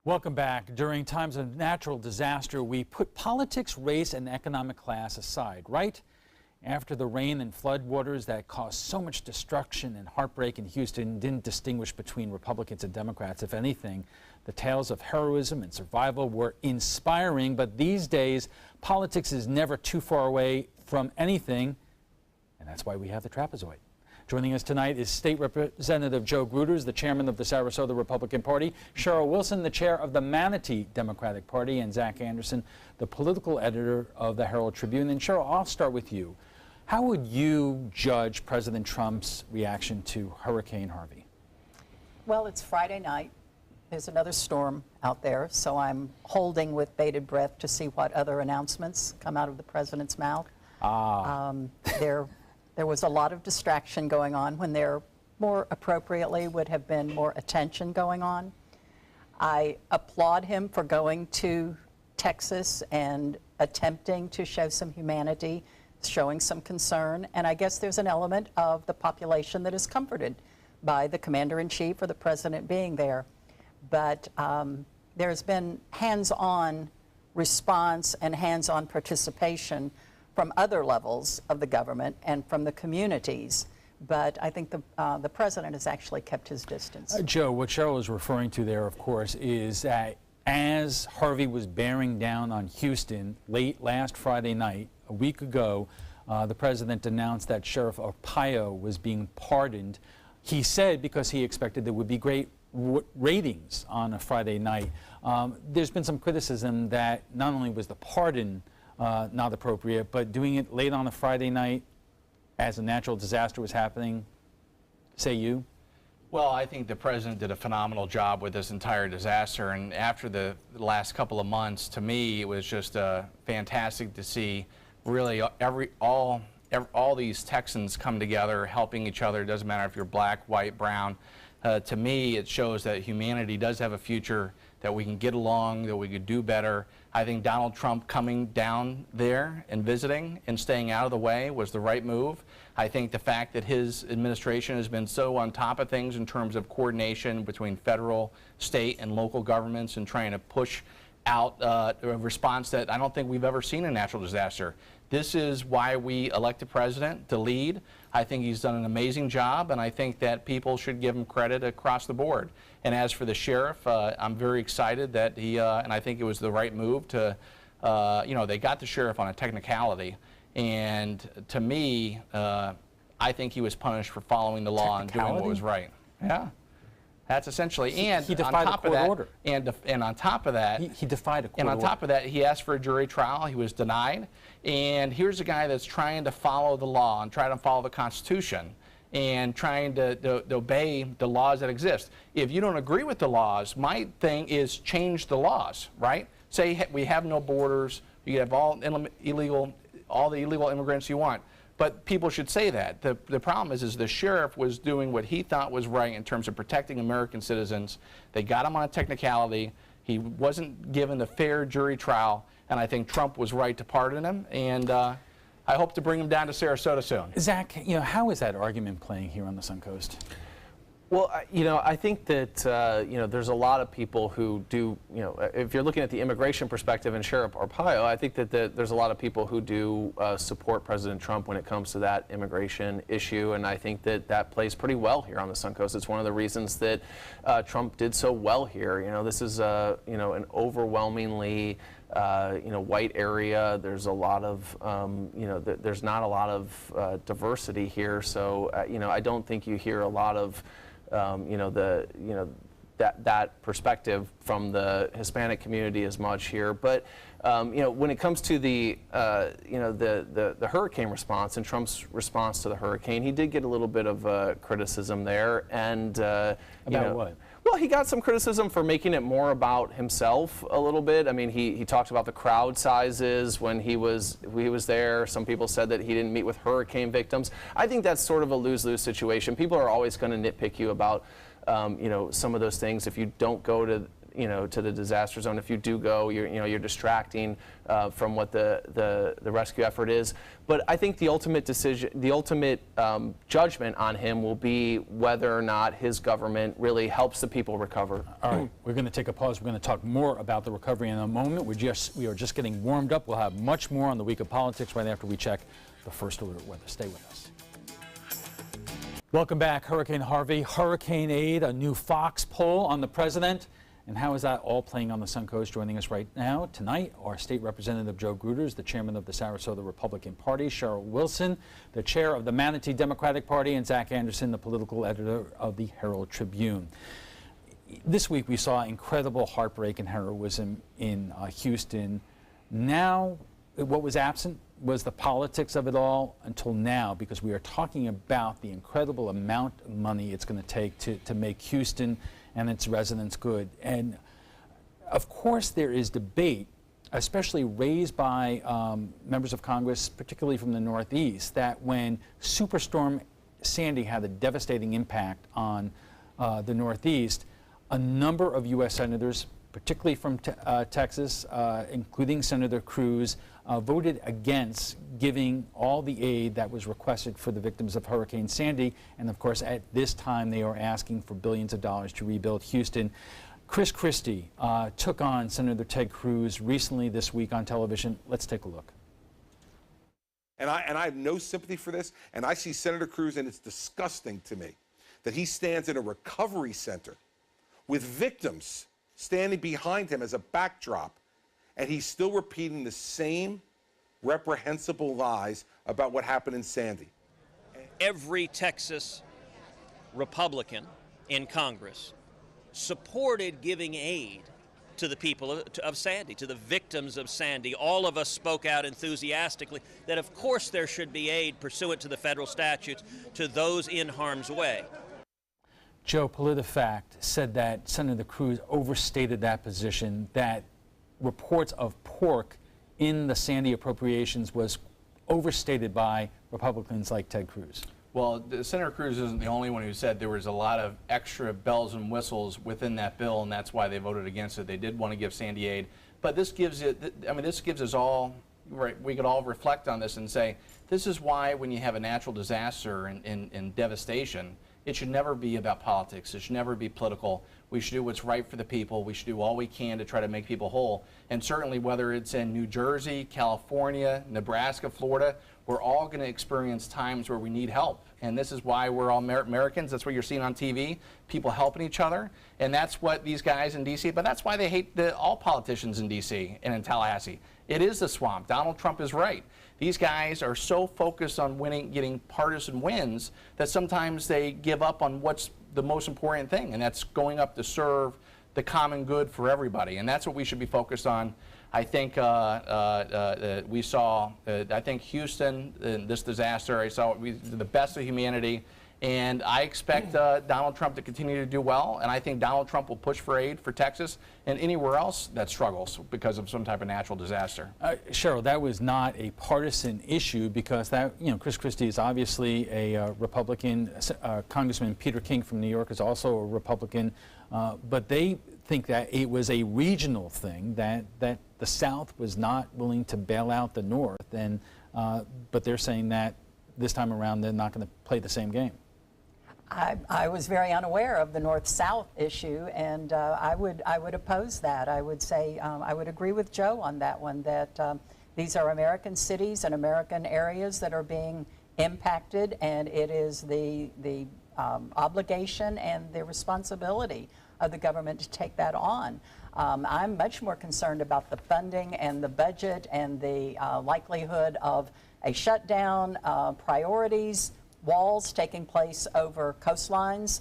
Welcome back. During times of natural disaster, we put politics, race, and economic class aside, right? After the rain and flood waters that caused so much destruction and heartbreak in Houston didn't distinguish between Republicans and Democrats. If anything, the tales of heroism and survival were inspiring, but these days, politics is never too far away from anything, and that's why we have the trapezoid. Joining us tonight is State Representative Joe Gruters, the chairman of the Sarasota Republican Party, Cheryl Wilson, the chair of the Manatee Democratic Party, and Zach Anderson, the political editor of the Herald Tribune. And Cheryl, I'll start with you. How would you judge President Trump's reaction to Hurricane Harvey? Well, it's Friday night. There's another storm out there, so I'm holding with bated breath to see what other announcements come out of the president's mouth. There was a lot of distraction going on when there more appropriately would have been more attention going on. I applaud him for going to Texas and attempting to show some humanity, showing some concern, and I guess there's an element of the population that is comforted by the commander-in-chief or the president being there. But there's been hands-on response and hands-on participation from other levels of the government and from the communities. But I think the president has actually kept his distance. Joe, what Cheryl is referring to there, of course, is that as Harvey was bearing down on Houston late last Friday night, a week ago, the president announced that Sheriff Arpaio was being pardoned. He said because he expected there would be great ratings on a Friday night. There's been some criticism that not only was the pardon not appropriate, but doing it late on a Friday night as a natural disaster was happening, say you? Well, I think the president did a phenomenal job with this entire disaster, and after the last couple of months, to me, it was just fantastic to see really all these Texans come together, helping each other. It doesn't matter if you're black, white, brown. To me, it shows that humanity does have a future, that we can get along, that we could do better. I think Donald Trump coming down there and visiting and staying out of the way was the right move. I think the fact that his administration has been so on top of things in terms of coordination between federal, state, and local governments and trying to push out a response that I don't think we've ever seen in a natural disaster. This is why we elect a president to lead. I think he's done an amazing job, and I think that people should give him credit across the board. And as for the sheriff, I'm very excited that he, and I think it was the right move to, they got the sheriff on a technicality. And to me, I think he was punished for following the law and doing what was right. Yeah. That's essentially, and he defied a court order. And on top of that, he defied a court order. And on top of that, he asked for a jury trial. He was denied. And here's a guy that's trying to follow the law and trying to follow the Constitution and trying to obey the laws that exist. If you don't agree with the laws, my thing is change the laws, right? Say we have no borders. You have all the illegal immigrants you want. But people should say that. The problem is the sheriff was doing what he thought was right in terms of protecting American citizens. They got him on a technicality. He wasn't given a fair jury trial, and I think Trump was right to pardon him. And I hope to bring him down to Sarasota soon. Zach, how is that argument playing here on the Suncoast? Well, I think that, there's a lot of people who do, if you're looking at the immigration perspective and Sheriff Arpaio, I think that there's a lot of people who do support President Trump when it comes to that immigration issue, and I think that plays pretty well here on the Suncoast. It's one of the reasons that Trump did so well here. This is, an overwhelmingly white area. There's a lot of, there's not a lot of diversity here, so, I don't think you hear a lot of that perspective from the Hispanic community as much here. But when it comes to the hurricane response and Trump's response to the hurricane, he did get a little bit of criticism there. And about what? Well, he got some criticism for making it more about himself a little bit. I mean, he talked about the crowd sizes when he was there. Some people said that he didn't meet with hurricane victims. I think that's sort of a lose-lose situation. People are always going to nitpick you about, some of those things. If you don't go to to the disaster zone. If you do go, you're distracting from what the rescue effort is. But I think the ultimate decision, the ultimate judgment on him will be whether or not his government really helps the people recover. All right, we're going to take a pause. We're going to talk more about the recovery in a moment. We are just getting warmed up. We'll have much more on the week of politics right after we check the first alert weather. Stay with us. Welcome back. Hurricane Harvey, Hurricane Aid, a new Fox poll on the president. And how is that all playing on the Suncoast? Joining us right now tonight are State Representative Joe Gruters, the chairman of the Sarasota Republican Party, Cheryl Wilson, the chair of the Manatee Democratic Party, and Zach Anderson, the political editor of the Herald Tribune. This week we saw incredible heartbreak and heroism in Houston. Now, what was absent was the politics of it all until now, because we are talking about the incredible amount of money it's going to take to make Houston and its residents good. And of course there is debate, especially raised by members of Congress, particularly from the Northeast, that when Superstorm Sandy had a devastating impact on the Northeast, a number of U.S. senators, particularly from Texas, including Senator Cruz, voted against giving all the aid that was requested for the victims of Hurricane Sandy. And of course, at this time, they are asking for billions of dollars to rebuild Houston. Chris Christie took on Senator Ted Cruz recently this week on television. Let's take a look. And I have no sympathy for this. And I see Senator Cruz, and it's disgusting to me that he stands in a recovery center with victims standing behind him as a backdrop, and he's still repeating the same reprehensible lies about what happened in Sandy. Every Texas Republican in Congress supported giving aid to the people of Sandy, to the victims of Sandy. All of us spoke out enthusiastically that of course there should be aid pursuant to the federal statutes to those in harm's way. Joe, PolitiFact said that Senator Cruz overstated that position, that reports of pork in the Sandy appropriations was overstated by Republicans like Ted Cruz. Well, Senator Cruz isn't the only one who said there was a lot of extra bells and whistles within that bill, and that's why they voted against it. They did want to give Sandy aid, but this gives us all, right, we could all reflect on this and say, this is why when you have a natural disaster and devastation, it should never be about politics. It should never be political. We should do what's right for the people. We should do all we can to try to make people whole. And certainly whether it's in New Jersey, California, Nebraska, Florida, we're all going to experience times where we need help. And this is why we're all Americans. That's what you're seeing on TV, people helping each other. And that's what these guys in D.C., but that's why they hate all politicians in D.C. and in Tallahassee. It is the swamp. Donald Trump is right. These guys are so focused on winning, getting partisan wins, that sometimes they give up on what's the most important thing, and that's going up to serve the common good for everybody. And that's what we should be focused on. I think we saw, I think Houston, this disaster, I saw the best of humanity. And I expect Donald Trump to continue to do well, and I think Donald Trump will push for aid for Texas and anywhere else that struggles because of some type of natural disaster. Cheryl, that was not a partisan issue, because that, Chris Christie is obviously a Republican. Congressman Peter King from New York is also a Republican, but they think that it was a regional thing, that the South was not willing to bail out the North, and but they're saying that this time around they're not going to play the same game. I was very unaware of the North-South issue, and I would oppose that. I would say I would agree with Joe on that one, that these are American cities and American areas that are being impacted, and it is the obligation and the responsibility of the government to take that on. I'm much more concerned about the funding and the budget and the likelihood of a shutdown, priorities, walls taking place over coastlines.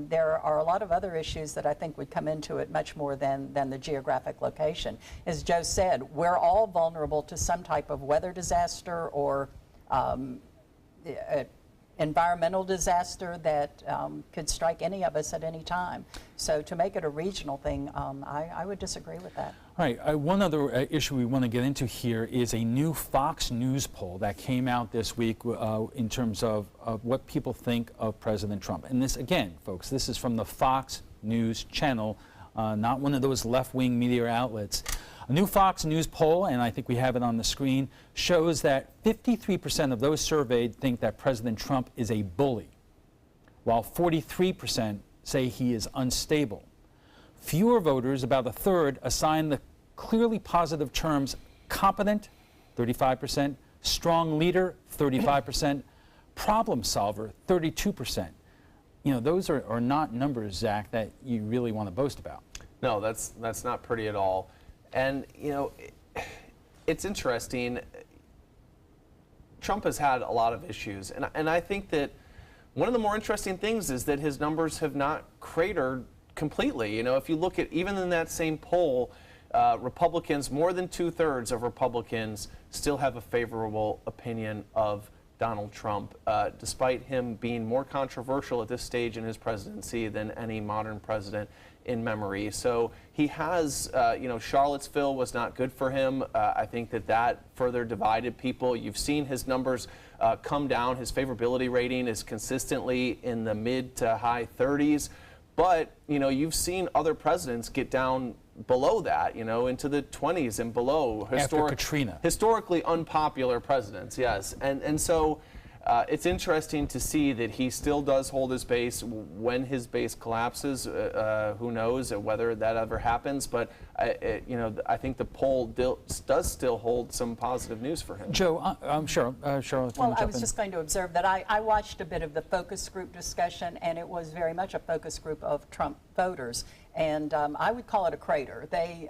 There are a lot of other issues that I think would come into it much more than the geographic location. As Joe said, we're all vulnerable to some type of weather disaster or environmental disaster that could strike any of us at any time. So to make it a regional thing, I would disagree with that. All right, one other issue we want to get into here is a new Fox News poll that came out this week in terms of what people think of President Trump. And this, again, folks, this is from the Fox News channel not one of those left-wing media outlets. A new Fox News poll, and I think we have it on the screen, shows that 53% of those surveyed think that President Trump is a bully, while 43% say he is unstable. Fewer voters, about a third, assign the clearly positive terms competent, 35%, strong leader, 35%, problem solver, 32%. You know, those are not numbers, Zach, that you really want to boast about. No, that's not pretty at all. And, you know, it's interesting. Trump has had a lot of issues. And I think that one of the more interesting things is that his numbers have not cratered completely. You know, if you look at, even in that same poll, Republicans, more than 2/3 of Republicans still have a favorable opinion of Donald Trump, despite him being more controversial at this stage in his presidency than any modern president in memory. So he has, you know, Charlottesville was not good for him. I think that further divided people. You've seen his numbers come down. His favorability rating is consistently in the mid to high 30s. But, you know, you've seen other presidents get down below that, you know, into the 20s and below. After Katrina. Historically unpopular presidents, yes. And so it's interesting to see that he still does hold his base. When his base collapses, who knows whether that ever happens. But, you know, I think the poll does still hold some positive news for him. Joe, Charlotte. Well, I was just going to observe that I watched a bit of the focus group discussion, and it was very much a focus group of Trump voters. And I would call it a crater. They,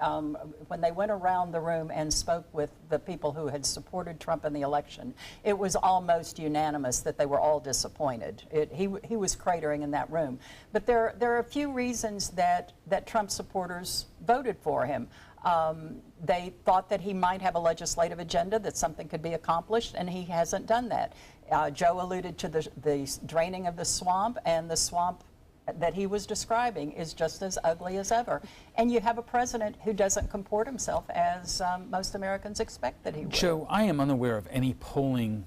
when they went around the room and spoke with the people who had supported Trump in the election, it was almost unanimous that they were all disappointed. He was cratering in that room. But there are a few reasons that Trump supporters voted for him. They thought that he might have a legislative agenda, that something could be accomplished, and he hasn't done that. Joe alluded to the draining of the swamp, and the swamp that he was describing is just as ugly as ever. And you have a president who doesn't comport himself as most Americans expect that he would. Joe, I am unaware of any polling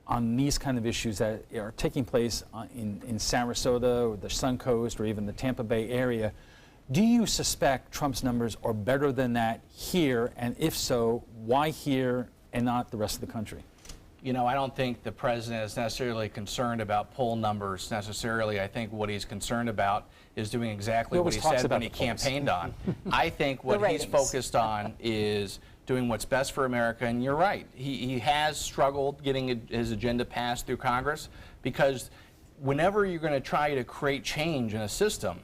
on these kind of issues that are taking place in Sarasota or the Suncoast or even the Tampa Bay area. Do you suspect Trump's numbers are better than that here? And if so, why here and not the rest of the country? You know, I don't think the president is necessarily concerned about poll numbers necessarily. I think what he's concerned about is doing exactly what he said when he campaigned on. I think what he's focused on is doing what's best for America. And you're right. He has struggled getting his agenda passed through Congress, because whenever you're going to try to create change in a system,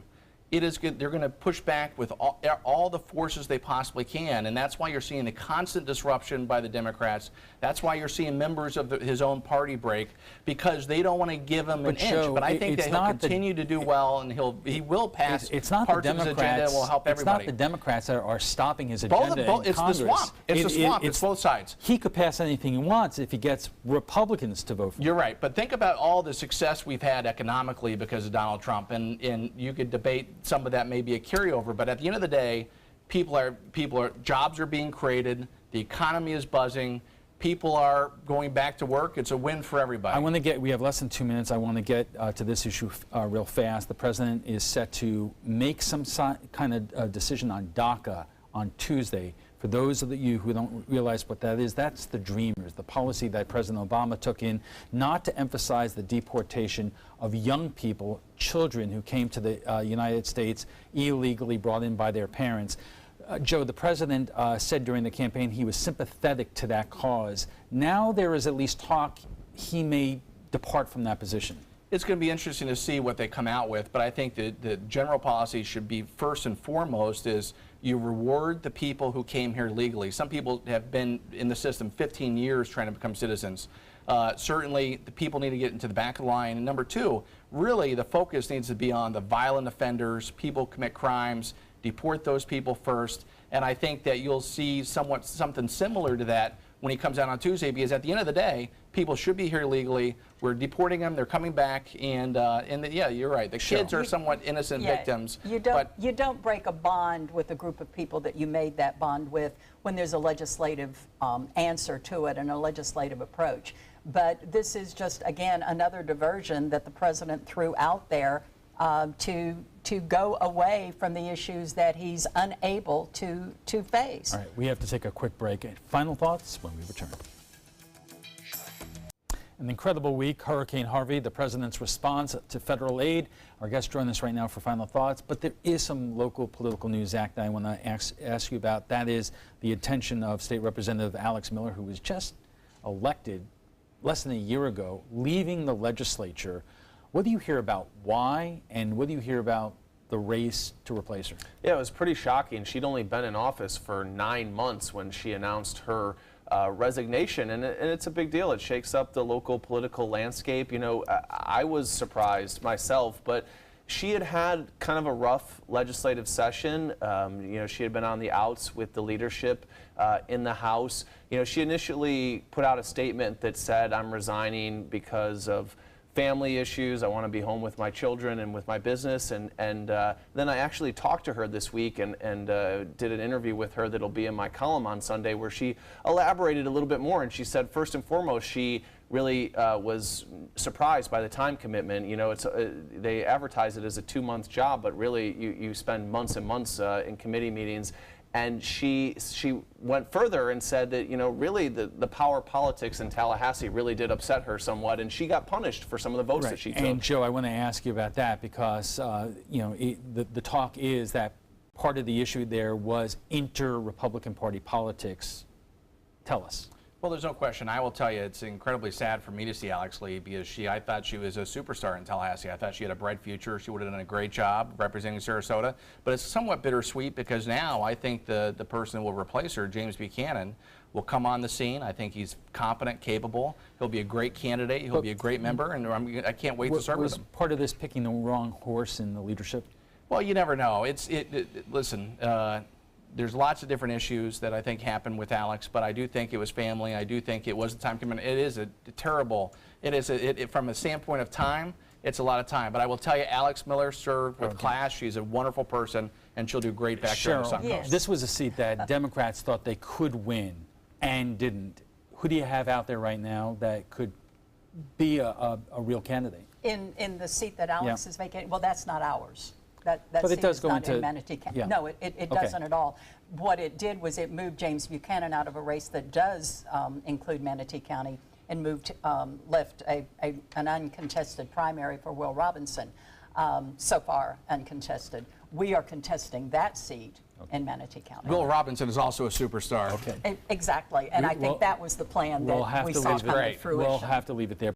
it is good. They're going to push back with all the forces they possibly can, and that's why you're seeing the constant disruption by the Democrats. That's why you're seeing members of his own party break, because they don't want to give him an inch. But I think that he'll continue to do well, and he will pass parts of his agenda and will help everybody. It's not the Democrats that are stopping his agenda in Congress. It's the swamp. It's the swamp. It's both sides. He could pass anything he wants if he gets Republicans to vote for him. You're right, but think about all the success we've had economically because of Donald Trump, and you could debate some of that may be a carryover, but at the end of the day, jobs are being created, the economy is buzzing, people are going back to work. It's a win for everybody. We have less than 2 minutes. I want to get to this issue real fast. The president is set to make some kind of decision on DACA on Tuesday. For those of you who don't realize what that is, that's the Dreamers, the policy that President Obama took in not to emphasize the deportation of young people, children who came to the United States illegally brought in by their parents. Joe, the president said during the campaign he was sympathetic to that cause. Now there is at least talk he may depart from that position. It's going to be interesting to see what they come out with, but I think that the general policy should be, first and foremost, is you reward the people who came here legally. Some people have been in the system 15 years trying to become citizens. Certainly, the people need to get into the back of the line. And number two, really the focus needs to be on the violent offenders, people commit crimes, deport those people first. And I think that you'll see something similar to that when he comes out on Tuesday, because at the end of the day, people should be here legally. We're deporting them. They're coming back. And yeah, you're right. The kids are somewhat innocent victims. You don't break a bond with a group of people that you made that bond with when there's a legislative answer to it and a legislative approach. But this is just, again, another diversion that the president threw out there to go away from the issues that he's unable to face. All right, we have to take a quick break. Final thoughts when we return. An incredible week, Hurricane Harvey, the president's response to federal aid. Our guests join us right now for final thoughts, but there is some local political news, Zach, that I want to ask you about. That is the attention of State Representative Alex Miller, who was just elected less than a year ago, leaving the legislature. What do you hear about why, and what do you hear about the race to replace her? Yeah, it was pretty shocking. She'd only been in office for 9 months when she announced her resignation, and it's a big deal. It shakes up the local political landscape. You know, I was surprised myself, but she had had kind of a rough legislative session. You know, she had been on the outs with the leadership in the House. You know, she initially put out a statement that said, "I'm resigning because of family issues. I want to be home with my children and with my business." And then I actually talked to her this week and did an interview with her that'll be in my column on Sunday, where she elaborated a little bit more. And she said, first and foremost, she really was surprised by the time commitment. You know, they advertise it as a 2-month job, but really you spend months and months in committee meetings. And she went further and said that, you know, really the power politics in Tallahassee really did upset her somewhat, and she got punished for some of the votes that she took. And Joe, I want to ask you about that because, you know, the talk is that part of the issue there was inter-Republican Party politics. Tell us. Well, there's no question. I will tell you, it's incredibly sad for me to see Alex leave because I thought she was a superstar in Tallahassee. I thought she had a bright future. She would have done a great job representing Sarasota. But it's somewhat bittersweet because now I think the person who will replace her, James Buchanan, will come on the scene. I think he's competent, capable. He'll be a great candidate. He'll be a great member, and I can't wait to serve with him. Was part of this picking the wrong horse in the leadership? Well, you never know. Listen. There's lots of different issues that I think happened with Alex, but I do think it was family. I do think it was the time commitment. It is a terrible. It is from a standpoint of time. It's a lot of time. But I will tell you, Alex Miller served with class. She's a wonderful person, and she'll do great back there on the Sun Coast. This was a seat that Democrats thought they could win and didn't. Who do you have out there right now that could be a real candidate? In the seat that Alex is vacating, well, that's not ours. That but seat it does is go not into in Manatee County. Yeah. No, it doesn't at all. What it did was it moved James Buchanan out of a race that does include Manatee County and left an uncontested primary for Will Robinson. So far uncontested. We are contesting that seat in Manatee County. Will Robinson is also a superstar. Okay. Exactly, and I think that was the plan that we saw come to fruition. We'll have to leave it there.